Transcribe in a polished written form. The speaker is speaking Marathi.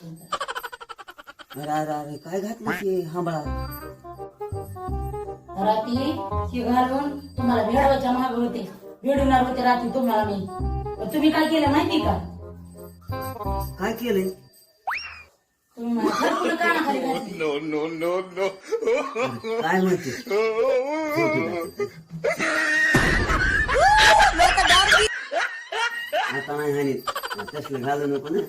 अरे अरे अरे काय घातलं की हांबळा रात्री ती घालून तुम्हाला भेडवायच्या मागे होते, भेडवणार होते रात्री तुम्हाला मी. पण तुम्ही काय केलं माहिती का? काय केलंय तुम्ही माझ्या घरकुलं कानाखाली घातली. काय म्हणते आता नाही हानी तसलं घालू नको ना.